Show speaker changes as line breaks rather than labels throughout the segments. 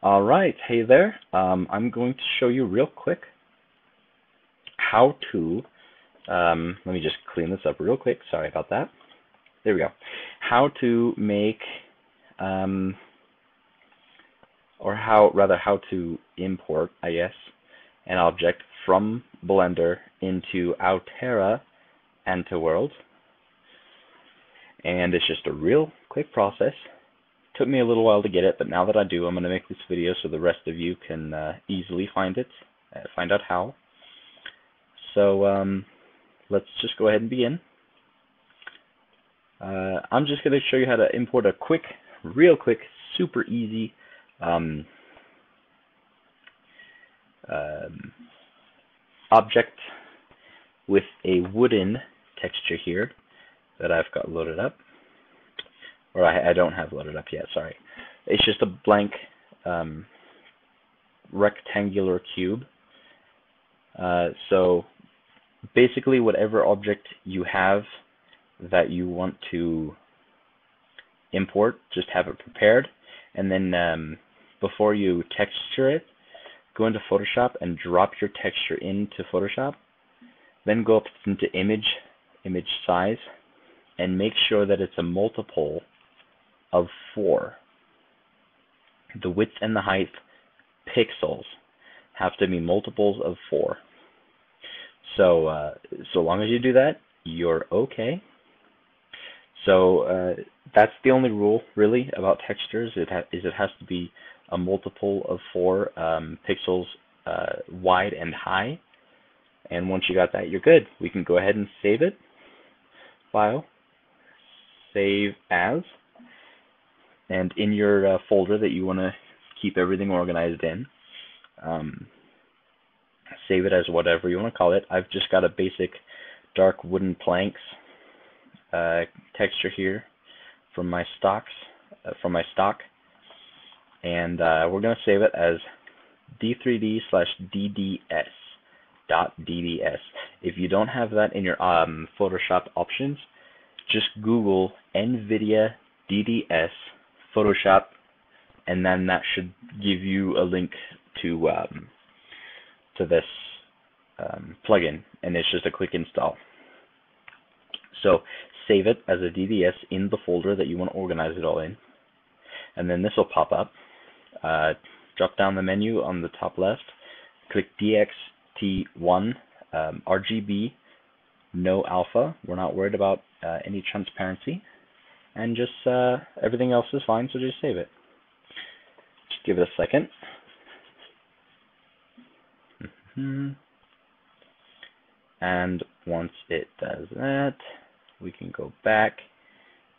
All right, hey there. I'm going to show you real quick how to, let me just clean this up real quick. Sorry about that. There we go. How to make, how to import, I guess, an object from Blender into Outerra World. And it's just a real quick process. Took me a little while to get it, but now that I do, I'm going to make this video so the rest of you can easily find it, find out how. So let's just go ahead and begin. I'm just going to show you how to import a real quick, super easy object with a wooden texture here that I've got loaded up. Or I don't have loaded up yet, sorry. It's just a blank rectangular cube. So basically whatever object you have that you want to import, just have it prepared. And then before you texture it, go into Photoshop and drop your texture into Photoshop. Then go up into image size, and make sure that it's a multiple of 4. The width and the height pixels have to be multiples of 4. So so long as you do that, you're okay. So that's the only rule really about textures. It has to be a multiple of 4 pixels wide and high. And once you got that, you're good. We can go ahead and save it. File, save as. And in your folder that you want to keep everything organized in, save it as whatever you want to call it. I've just got a basic dark wooden planks texture here from my stock, and we're going to save it as d3d/dds.dds. If you don't have that in your Photoshop options, just Google NVIDIA DDS Photoshop, and then that should give you a link to this plugin, and it's just a quick install. So save it as a DDS in the folder that you want to organize it all in, and then this will pop up. Drop down the menu on the top left, click DXT1, RGB, no alpha. We're not worried about any transparency. And just everything else is fine, so just save it. Just give it a second. And once it does that, we can go back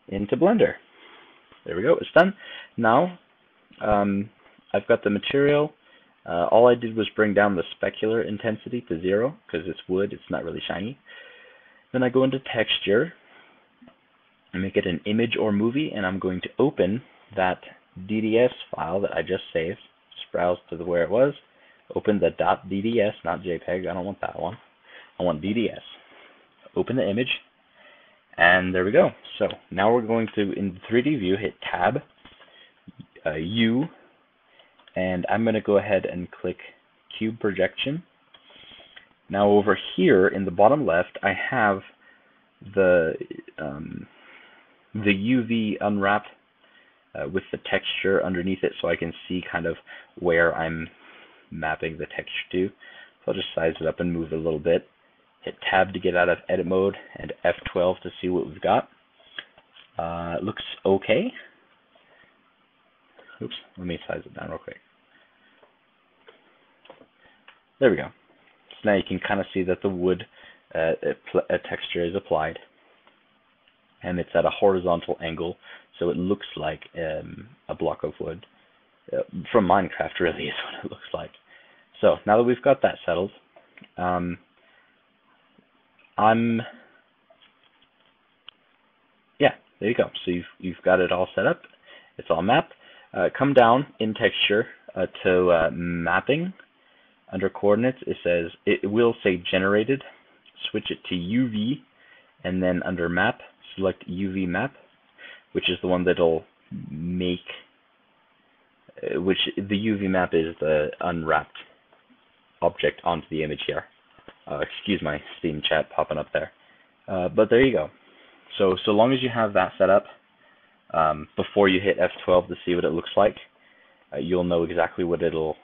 into Blender. There we go, it's done. Now, I've got the material. All I did was bring down the specular intensity to 0, because it's wood, it's not really shiny. Then I go into texture, and make it an image or movie, and I'm going to open that DDS file that I just saved. Just browse to where it was. Open the .dds, not JPEG. I don't want that one. I want DDS. Open the image, and there we go. So now we're going to, in the 3D view, hit Tab, U, and I'm going to go ahead and click Cube Projection. Now over here in the bottom left, I have the UV unwrapped with the texture underneath it, so I can see kind of where I'm mapping the texture to. So I'll just size it up and move it a little bit. Hit Tab to get out of edit mode, and F12 to see what we've got. Looks okay. Oops, let me size it down real quick. There we go. So now you can kind of see that the wood texture is applied, and it's at a horizontal angle, so it looks like a block of wood. From Minecraft, really, is what it looks like. So now that we've got that settled, yeah, there you go. So you've got it all set up. It's all mapped. Come down in texture to mapping. Under coordinates, it will say generated. Switch it to UV, and then under map, select UV map, which is the one that'll make which the UV map is the unwrapped object onto the image here. Excuse my Steam chat popping up there. But there you go. So long as you have that set up before you hit F12 to see what it looks like, you'll know exactly what it'll,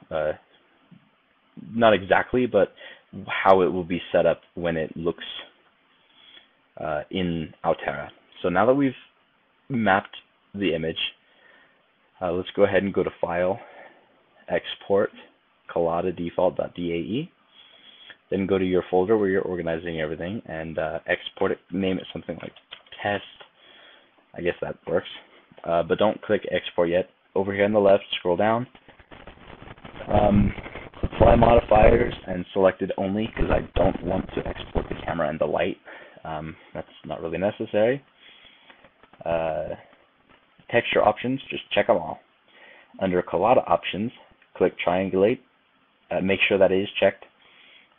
not exactly, but how it will be set up when it looks in Outerra. So now that we've mapped the image, let's go ahead and go to File, Export, Collada default.dae. Then go to your folder where you're organizing everything and export it. Name it something like test. I guess that works. But don't click export yet. Over here on the left, scroll down. Apply modifiers and select it only because I don't want to export the camera and the light. That's not really necessary. Texture options, just check them all. Under Collada options, click triangulate. Make sure that it is checked.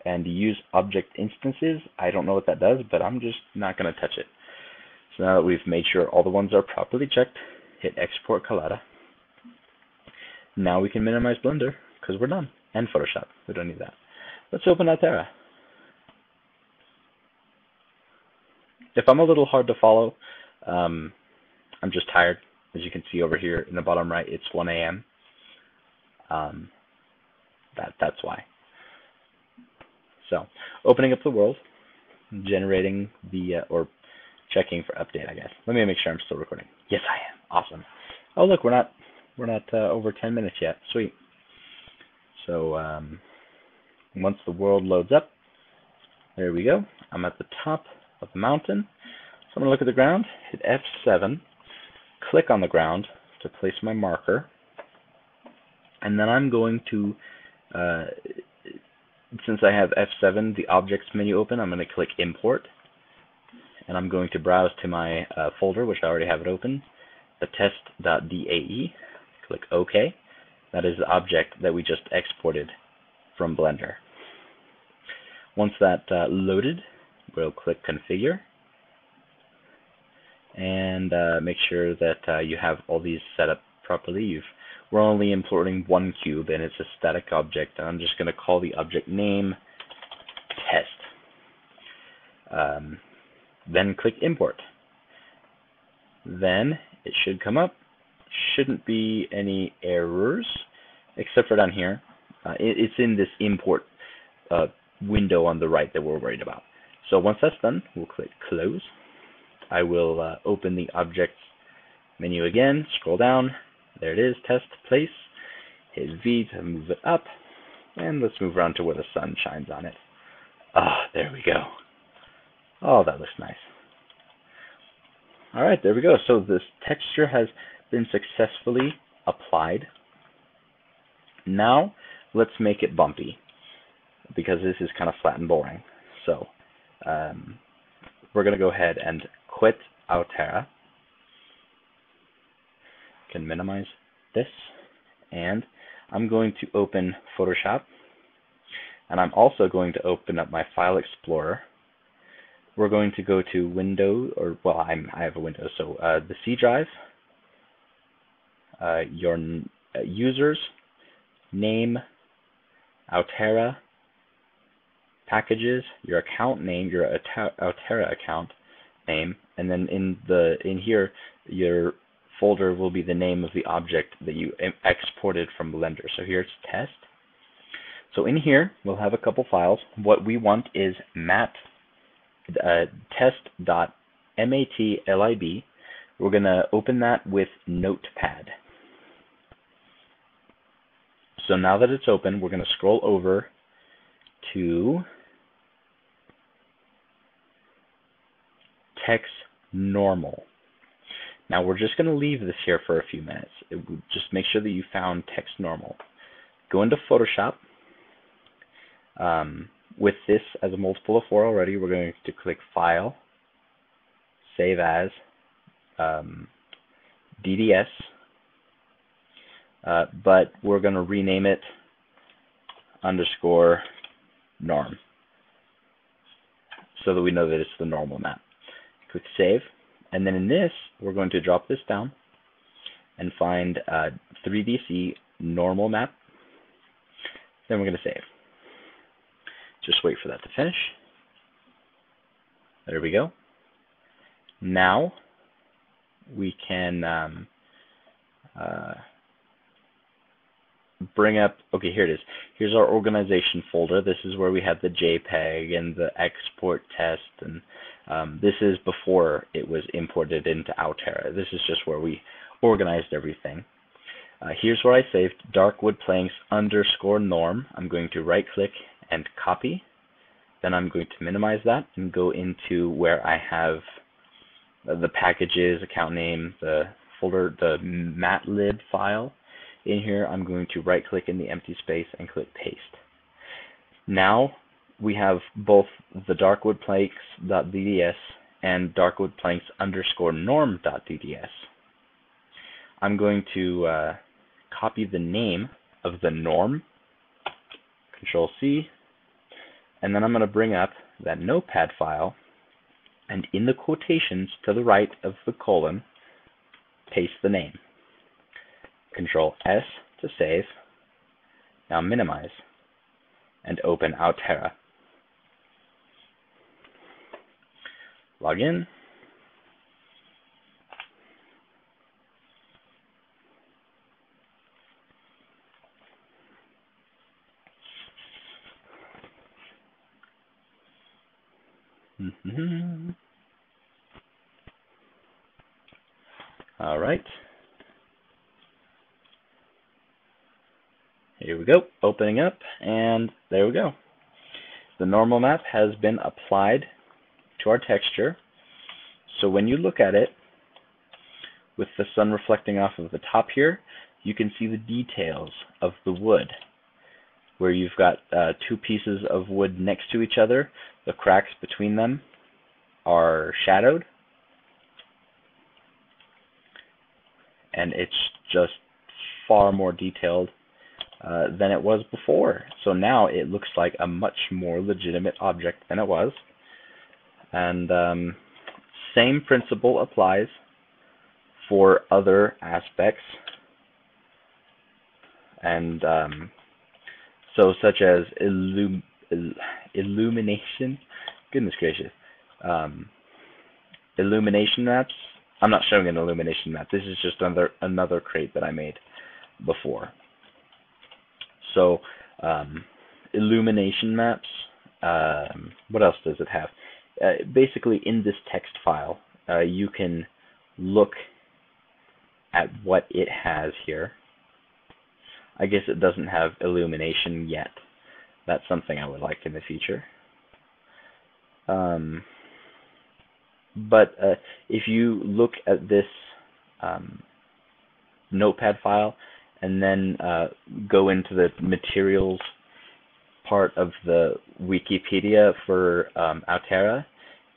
And use object instances. I don't know what that does, but I'm just not going to touch it. So now that we've made sure all the ones are properly checked, hit Export Collada. Now we can minimize Blender because we're done. And Photoshop. We don't need that. Let's open Outerra. If I'm a little hard to follow, I'm just tired. As you can see over here in the bottom right, it's 1 a.m. That's why. So, opening up the world, generating the, or checking for update, I guess. Let me make sure I'm still recording. Yes, I am. Awesome. Oh, look, we're not over 10 minutes yet. Sweet. So, once the world loads up, there we go. I'm at the top of the mountain. So I'm going to look at the ground, hit F7, click on the ground to place my marker, and then I'm going to, since I have F7, the objects menu open, I'm going to click import, and I'm going to browse to my folder, which I already have it open, the test.dae, click OK. That is the object that we just exported from Blender. Once that loaded, we'll click configure, and make sure that you have all these set up properly. We're only importing one cube, and it's a static object. I'm just going to call the object name test. Then click import. Then it should come up. Shouldn't be any errors, except for down here. It's in this import window on the right that we're worried about. So once that's done, we'll click close. I will open the objects menu again, scroll down. There it is, test, place, hit V to move it up, and let's move around to where the sun shines on it. There we go. Oh, that looks nice. Alright, there we go. So this texture has been successfully applied. Now, let's make it bumpy, because this is kind of flat and boring. So, we're going to go ahead and quit Outerra. Can minimize this, and I'm going to open Photoshop, and I'm also going to open up my File Explorer. We're going to go to Window, or well, I have a window, so the C drive, your users, name, Outerra, packages, your account name, your Outerra account name, and then in here your folder will be the name of the object that you exported from Blender. So here it's test. So in here we'll have a couple files. What we want is test.matlib. We're going to open that with Notepad. So now that it's open, we're going to scroll over to text normal. Now we're just going to leave this here for a few minutes. Just make sure that you found text normal. Go into Photoshop. With this as a multiple of 4 already, we're going to click File, Save As, DDS, but we're going to rename it _norm so that we know that it's the normal map. Click Save. And then in this, we're going to drop this down and find 3DC normal map. Then we're going to save. Just wait for that to finish. There we go. Now we can bring up, okay, here it is. Here's our organization folder. This is where we had the JPEG and the export test, and this is before it was imported into Outerra. This is just where we organized everything. Here's where I saved Darkwood Planks _norm. I'm going to right click and copy. Then I'm going to minimize that and go into where I have the packages, account name, the folder, the matlib file. In here, I'm going to right click in the empty space and click paste. Now we have both the darkwoodplanks.dds and darkwoodplanks _norm.dds. I'm going to copy the name of the norm, Control C, and then I'm going to bring up that notepad file, and in the quotations to the right of the colon, paste the name. Control S to save. Now minimize and open Outerra. Log in. All right. Here we go, opening up, and there we go. The normal map has been applied to our texture. So when you look at it, with the sun reflecting off of the top here, you can see the details of the wood. Where you've got two pieces of wood next to each other, the cracks between them are shadowed. And it's just far more detailed than it was before. So now it looks like a much more legitimate object than it was. And same principle applies for other aspects. And so such as illumination, goodness gracious, illumination maps. I'm not showing an illumination map. This is just another crate that I made before. So illumination maps, what else does it have? Basically in this text file, you can look at what it has here. I guess it doesn't have illumination yet. That's something I would like in the future. But if you look at this notepad file and then go into the materials part of the Wikipedia for Outerra,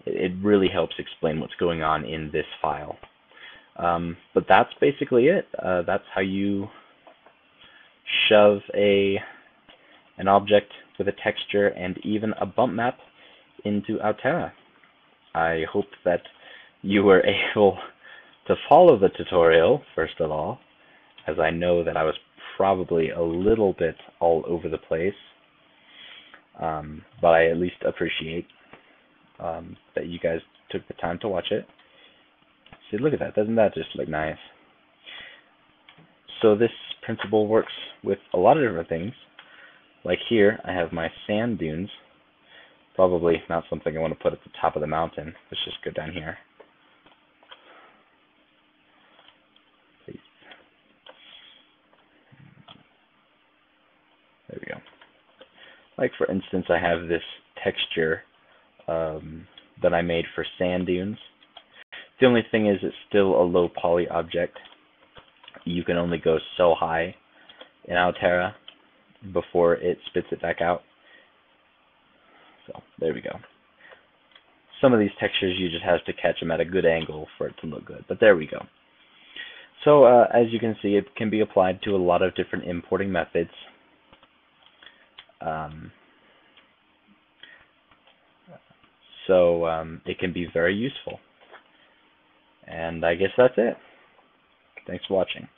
it really helps explain what's going on in this file. But that's basically it. That's how you shove an object with a texture and even a bump map into Outerra. I hope that you were able to follow the tutorial, first of all, as I know that I was probably a little bit all over the place, but I at least appreciate that you guys took the time to watch it. See, look at that. Doesn't that just look nice? So this principle works with a lot of different things. Like here, I have my sand dunes. Probably not something I want to put at the top of the mountain. Let's just go down here. Please. There we go. Like for instance, I have this texture that I made for sand dunes. The only thing is it's still a low poly object. You can only go so high in Outerra before it spits it back out. So there we go. Some of these textures you just have to catch them at a good angle for it to look good, but there we go. So as you can see, it can be applied to a lot of different importing methods. It can be very useful. And I guess that's it. Thanks for watching.